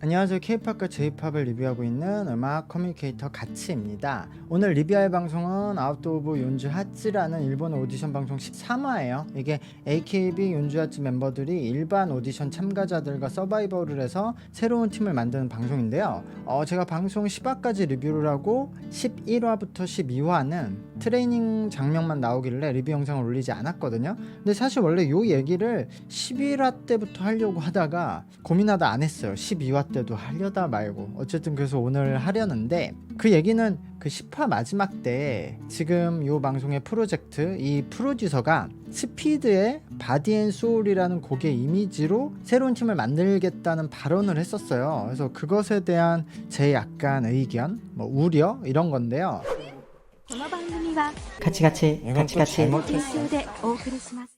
안녕하세요. K-팝과 J-팝을 리뷰하고 있는 음악 커뮤니케이터 가치입니다. 오늘 리뷰할 방송은 아웃 오브 윤주 하츠라는 일본 오디션 방송 13화예요. 이게 AKB 윤주 하츠 멤버들이 일반 오디션 참가자들과 서바이벌을 해서 새로운 팀을 만드는 방송인데요. 제가 방송 10화까지 리뷰를 하고 11화부터 12화는 트레이닝 장면만 나오길래 리뷰 영상을 올리지 않았거든요. 근데 사실 원래 이 얘기를 11화 때부터 하려고 하다가 고민하다 안 했어요. 12화 때도 하려다 말고 어쨌든 그래서 오늘 하려는데, 그 얘기는 그 10화 마지막 때 지금 이 방송의 프로젝트 이 프로듀서가 스피드의 바디 앤 소울이라는 곡의 이미지로 새로운 팀을 만들겠다는 발언을 했었어요. 그래서 그것에 대한 제 약간 의견, 우려 이런 건데요. この番組はカチカチカチカチ編集でお送りします。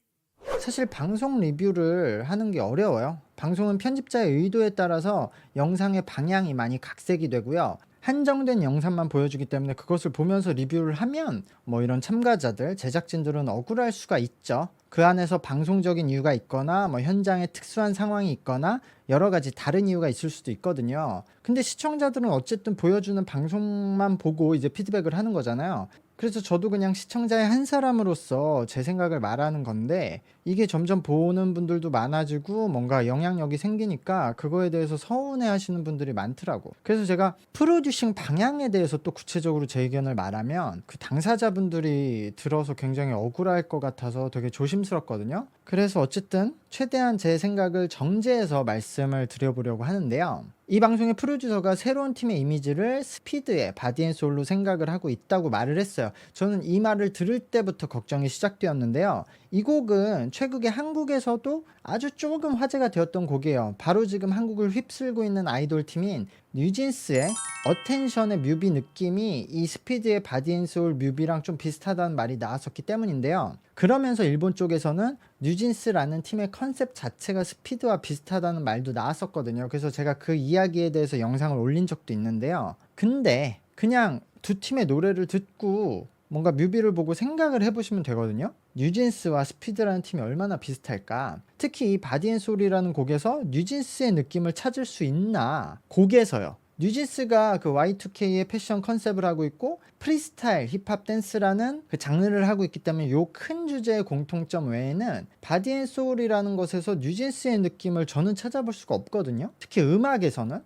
사실 방송 리뷰를 하는 게 어려워요. 방송은 편집자의 의도에 따라서 영상의 방향이 많이 각색이 되고요. 한정된 영상만 보여주기 때문에 그것을 보면서 리뷰를 하면 이런 참가자들, 제작진들은 억울할 수가 있죠. 그 안에서 방송적인 이유가 있거나 현장에 특수한 상황이 있거나 여러 가지 다른 이유가 있을 수도 있거든요. 근데 시청자들은 어쨌든 보여주는 방송만 보고 이제 피드백을 하는 거잖아요. 그래서 저도 그냥 시청자의 한 사람으로서 제 생각을 말하는 건데, 이게 점점 보는 분들도 많아지고 뭔가 영향력이 생기니까 그거에 대해서 서운해 하시는 분들이 많더라고. 그래서 제가 프로듀싱 방향에 대해서 또 구체적으로 제 의견을 말하면 그 당사자분들이 들어서 굉장히 억울할 것 같아서 되게 조심스럽거든요. 그래서 어쨌든 최대한 제 생각을 정제해서 말씀을 드려보려고 하는데요. 이 방송의 프로듀서가 새로운 팀의 이미지를 스피드의 바디앤소울로 생각을 하고 있다고 말을 했어요. 저는 이 말을 들을 때부터 걱정이 시작되었는데요. 이 곡은 최근에 한국에서도 아주 조금 화제가 되었던 곡이에요. 바로 지금 한국을 휩쓸고 있는 아이돌 팀인 뉴진스의 어텐션의 뮤비 느낌이 이 스피드의 바디앤소울 뮤비랑 좀 비슷하다는 말이 나왔었기 때문인데요. 그러면서 일본 쪽에서는 뉴진스라는 팀의 컨셉 자체가 스피드와 비슷하다는 말도 나왔었거든요. 그래서 제가 그 이야기에 대해서 영상을 올린 적도 있는데요. 근데 그냥 두 팀의 노래를 듣고 뭔가 뮤비를 보고 생각을 해보시면 되거든요. 뉴진스와 스피드라는 팀이 얼마나 비슷할까? 특히 이 바디앤소울이라는 곡에서 뉴진스의 느낌을 찾을 수 있나? 곡에서요. 뉴진스가 그 Y2K의 패션 컨셉을 하고 있고 프리스타일 힙합 댄스라는 그 장르를 하고 있기 때문에 요 큰 주제의 공통점 외에는 바디앤소울이라는 것에서 뉴진스의 느낌을 저는 찾아볼 수가 없거든요. 특히 음악에서는.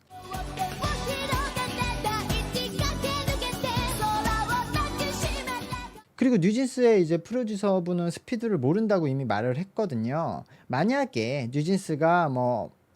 그리고 뉴진스의 이제 프로듀서분은 스피드를 모른다고 이미 말을 했거든요. 만약에 뉴진스가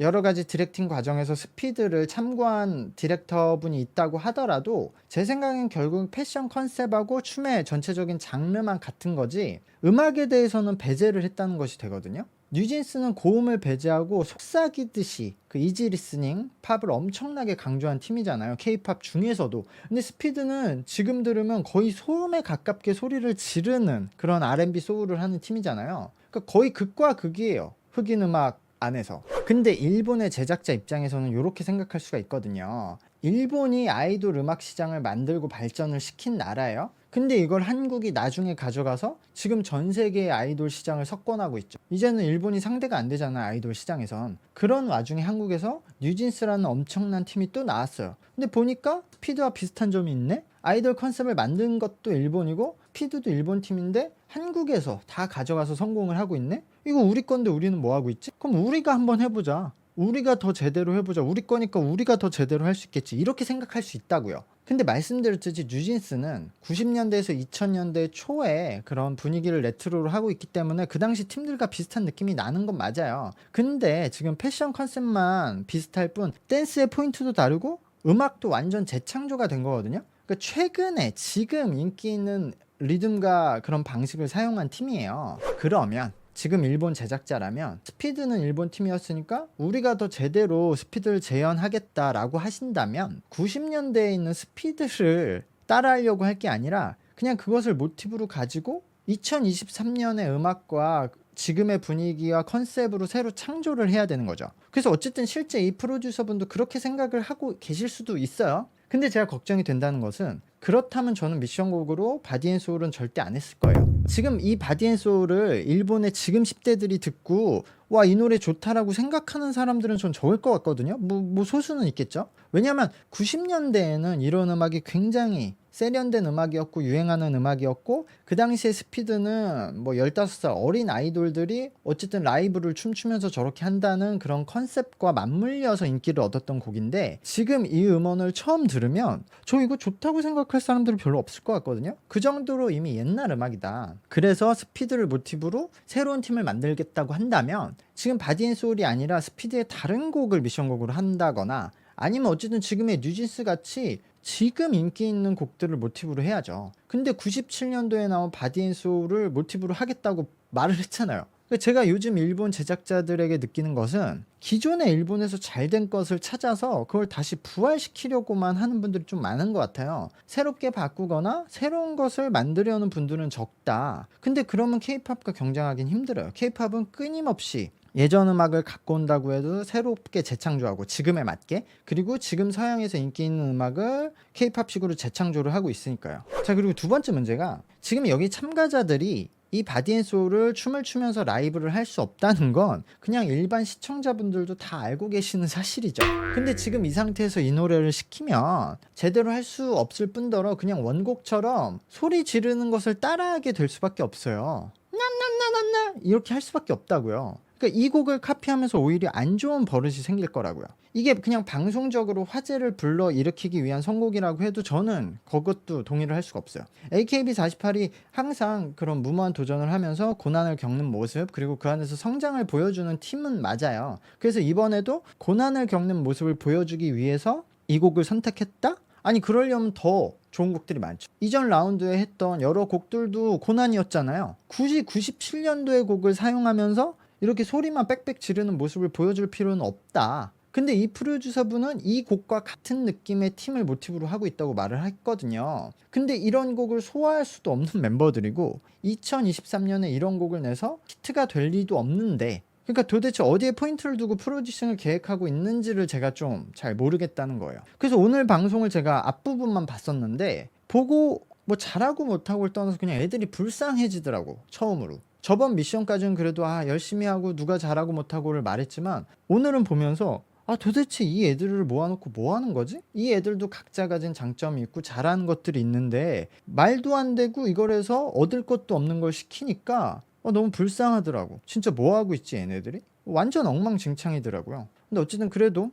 여러 가지 디렉팅 과정에서 스피드를 참고한 디렉터분이 있다고 하더라도 제 생각엔 결국 패션 컨셉하고 춤의 전체적인 장르만 같은 거지 음악에 대해서는 배제를 했다는 것이 되거든요. 뉴진스는 고음을 배제하고 속삭이듯이 그 이지 리스닝 팝을 엄청나게 강조한 팀이잖아요. K-팝 중에서도. 근데 스피드는 지금 들으면 거의 소음에 가깝게 소리를 지르는 그런 R&B 소울을 하는 팀이잖아요. 그러니까 거의 극과 극이에요. 흑인 음악 안에서. 근데 일본의 제작자 입장에서는 이렇게 생각할 수가 있거든요. 일본이 아이돌 음악 시장을 만들고 발전을 시킨 나라예요. 근데 이걸 한국이 나중에 가져가서 지금 전 세계의 아이돌 시장을 석권하고 있죠. 이제는 일본이 상대가 안 되잖아요, 아이돌 시장에선. 그런 와중에 한국에서 뉴진스라는 엄청난 팀이 또 나왔어요. 근데 보니까 스피드와 비슷한 점이 있네? 아이돌 컨셉을 만든 것도 일본이고 스피드도 일본 팀인데 한국에서 다 가져가서 성공을 하고 있네? 이거 우리 건데 우리는 뭐 하고 있지? 그럼 우리가 한번 해보자. 우리가 더 제대로 해보자. 우리 거니까 우리가 더 제대로 할 수 있겠지. 이렇게 생각할 수 있다고요. 근데 말씀드렸듯이 뉴진스는 90년대에서 2000년대 초에 그런 분위기를 레트로로 하고 있기 때문에 그 당시 팀들과 비슷한 느낌이 나는 건 맞아요. 근데 지금 패션 컨셉만 비슷할 뿐 댄스의 포인트도 다르고 음악도 완전 재창조가 된 거거든요. 그러니까 최근에 지금 인기 있는 리듬과 그런 방식을 사용한 팀이에요. 그러면 지금 일본 제작자라면 스피드는 일본 팀이었으니까 우리가 더 제대로 스피드를 재현하겠다라고 하신다면 90년대에 있는 스피드를 따라하려고 할 게 아니라 그냥 그것을 모티브로 가지고 2023년의 음악과 지금의 분위기와 컨셉으로 새로 창조를 해야 되는 거죠. 그래서 어쨌든 실제 이 프로듀서분도 그렇게 생각을 하고 계실 수도 있어요. 근데 제가 걱정이 된다는 것은 그렇다면 저는 미션곡으로 바디앤소울은 절대 안 했을 거예요. 지금 이 바디앤소울을 일본의 지금 10대들이 듣고 와, 이 노래 좋다라고 생각하는 사람들은 전 적을 것 같거든요. 뭐 소수는 있겠죠. 왜냐면 90년대에는 이런 음악이 굉장히 세련된 음악이었고 유행하는 음악이었고, 그 당시에 스피드는 뭐 15살 어린 아이돌들이 어쨌든 라이브를 춤추면서 저렇게 한다는 그런 컨셉과 맞물려서 인기를 얻었던 곡인데, 지금 이 음원을 처음 들으면 저 이거 좋다고 생각할 사람들은 별로 없을 것 같거든요. 그 정도로 이미 옛날 음악이다. 그래서 스피드를 모티브로 새로운 팀을 만들겠다고 한다면 지금 바디앤소울이 아니라 스피드의 다른 곡을 미션곡으로 한다거나, 아니면 어쨌든 지금의 뉴진스 같이 지금 인기 있는 곡들을 모티브로 해야죠. 근데 97년도에 나온 바디앤소울을 모티브로 하겠다고 말을 했잖아요. 제가 요즘 일본 제작자들에게 느끼는 것은 기존의 일본에서 잘된 것을 찾아서 그걸 다시 부활시키려고만 하는 분들이 좀 많은 것 같아요. 새롭게 바꾸거나 새로운 것을 만들려는 분들은 적다. 근데 그러면 케이팝과 경쟁하기는 힘들어요. 케이팝은 끊임없이 예전 음악을 갖고 온다고 해도 새롭게 재창조하고 지금에 맞게, 그리고 지금 서양에서 인기 있는 음악을 케이팝식으로 재창조를 하고 있으니까요. 자, 그리고 두 번째 문제가 지금 여기 참가자들이 이 바디앤소울을 춤을 추면서 라이브를 할 수 없다는 건 그냥 일반 시청자분들도 다 알고 계시는 사실이죠. 근데 지금 이 상태에서 이 노래를 시키면 제대로 할 수 없을 뿐더러 그냥 원곡처럼 소리 지르는 것을 따라하게 될 수밖에 없어요. 나나나나나 이렇게 할 수밖에 없다고요. 그러니까 이 곡을 카피하면서 오히려 안 좋은 버릇이 생길 거라고요. 이게 그냥 방송적으로 화제를 불러 일으키기 위한 선곡이라고 해도 저는 그것도 동의를 할 수가 없어요. AKB48이 항상 그런 무모한 도전을 하면서 고난을 겪는 모습, 그리고 그 안에서 성장을 보여주는 팀은 맞아요. 그래서 이번에도 고난을 겪는 모습을 보여주기 위해서 이 곡을 선택했다? 아니, 그러려면 더 좋은 곡들이 많죠. 이전 라운드에 했던 여러 곡들도 고난이었잖아요. 굳이 97년도의 곡을 사용하면서 이렇게 소리만 빽빽 지르는 모습을 보여줄 필요는 없다. 근데 이 프로듀서분은 이 곡과 같은 느낌의 팀을 모티브로 하고 있다고 말을 했거든요. 근데 이런 곡을 소화할 수도 없는 멤버들이고 2023년에 이런 곡을 내서 히트가 될 리도 없는데, 그러니까 도대체 어디에 포인트를 두고 프로듀싱을 계획하고 있는지를 제가 좀 잘 모르겠다는 거예요. 그래서 오늘 방송을 제가 앞부분만 봤었는데 보고 뭐 잘하고 못하고를 떠나서 그냥 애들이 불쌍해지더라고. 처음으로 저번 미션까지는 그래도 열심히 하고 누가 잘하고 못하고를 말했지만, 오늘은 보면서 도대체 이 애들을 모아놓고 뭐 하는 거지? 이 애들도 각자 가진 장점이 있고 잘하는 것들이 있는데 말도 안 되고 이걸 해서 얻을 것도 없는 걸 시키니까 너무 불쌍하더라고. 진짜 뭐 하고 있지 얘네들이? 완전 엉망진창이더라고요. 근데 어쨌든 그래도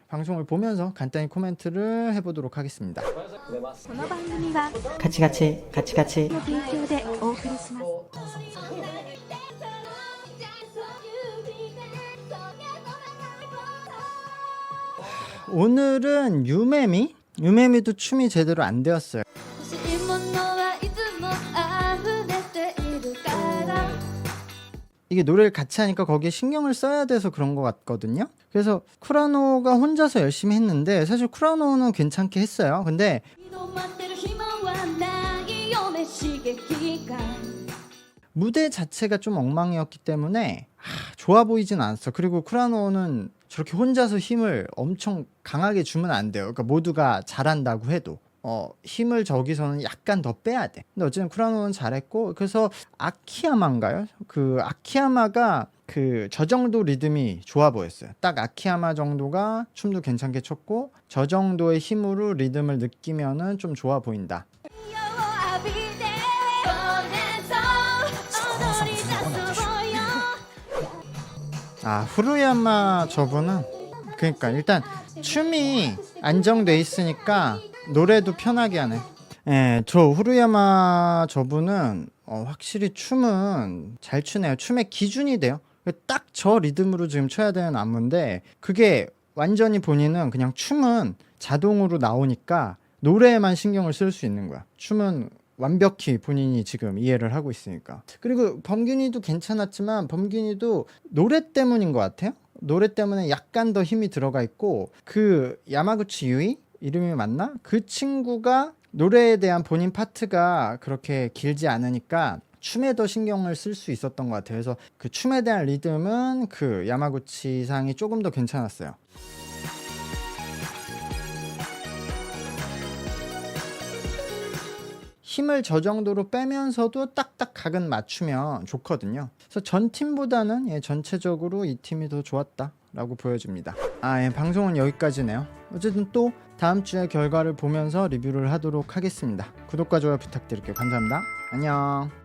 방송을 보면서 간단히 코멘트를 해보도록 하겠습니다. この番組はカチカチカチカチの提供でお送りします。 오늘은 유메미도 춤이 제대로 안 되었어요. 欲しいものはいつも溢れているから 이게 노래를 같이 하니까 거기에 신경을 써야 돼서 그런 것 같거든요. 그래서 쿠라노가 혼자서 열심히 했는데 사실 쿠라노는 괜찮게 했어요. 근데 待ってる暇はないよね刺激が 무대 자체가 좀 엉망이었기 때문에 좋아 보이진 않았어. 그리고 쿠라노는 저렇게 혼자서 힘을 엄청 강하게 주면 안 돼요. 그러니까 모두가 잘한다고 해도 힘을 저기서는 약간 더 빼야 돼. 근데 어쨌든 쿠라노는 잘했고, 그래서 아키야마인가요? 그 아키야마가 저 정도 리듬이 좋아 보였어요. 딱 아키야마 정도가 춤도 괜찮게 췄고 저 정도의 힘으로 리듬을 느끼면은 좀 좋아 보인다. 후루야마 저분은 그러니까 일단 춤이 안정돼 있으니까 노래도 편하게 하네. 저 후루야마 저분은 확실히 춤은 잘 추네요. 춤의 기준이 돼요. 딱 저 리듬으로 지금 춰야 되는 안무인데 그게 완전히 본인은 그냥 춤은 자동으로 나오니까 노래에만 신경을 쓸 수 있는 거야. 춤은 완벽히 본인이 지금 이해를 하고 있으니까. 그리고 범균이도 괜찮았지만 범균이도 노래 때문인 것 같아요. 노래 때문에 약간 더 힘이 들어가 있고, 그 야마구치 유이 이름이 맞나? 그 친구가 노래에 대한 본인 파트가 그렇게 길지 않으니까 춤에 더 신경을 쓸 수 있었던 것 같아요. 그래서 그 춤에 대한 리듬은 그 야마구치 상이 조금 더 괜찮았어요. 힘을 저 정도로 빼면서도 딱딱 각은 맞추면 좋거든요. 그래서 전 팀보다는 전체적으로 이 팀이 더 좋았다라고 보여집니다. 방송은 여기까지네요. 어쨌든 또 다음 주에 결과를 보면서 리뷰를 하도록 하겠습니다. 구독과 좋아요 부탁드릴게요. 감사합니다. 안녕.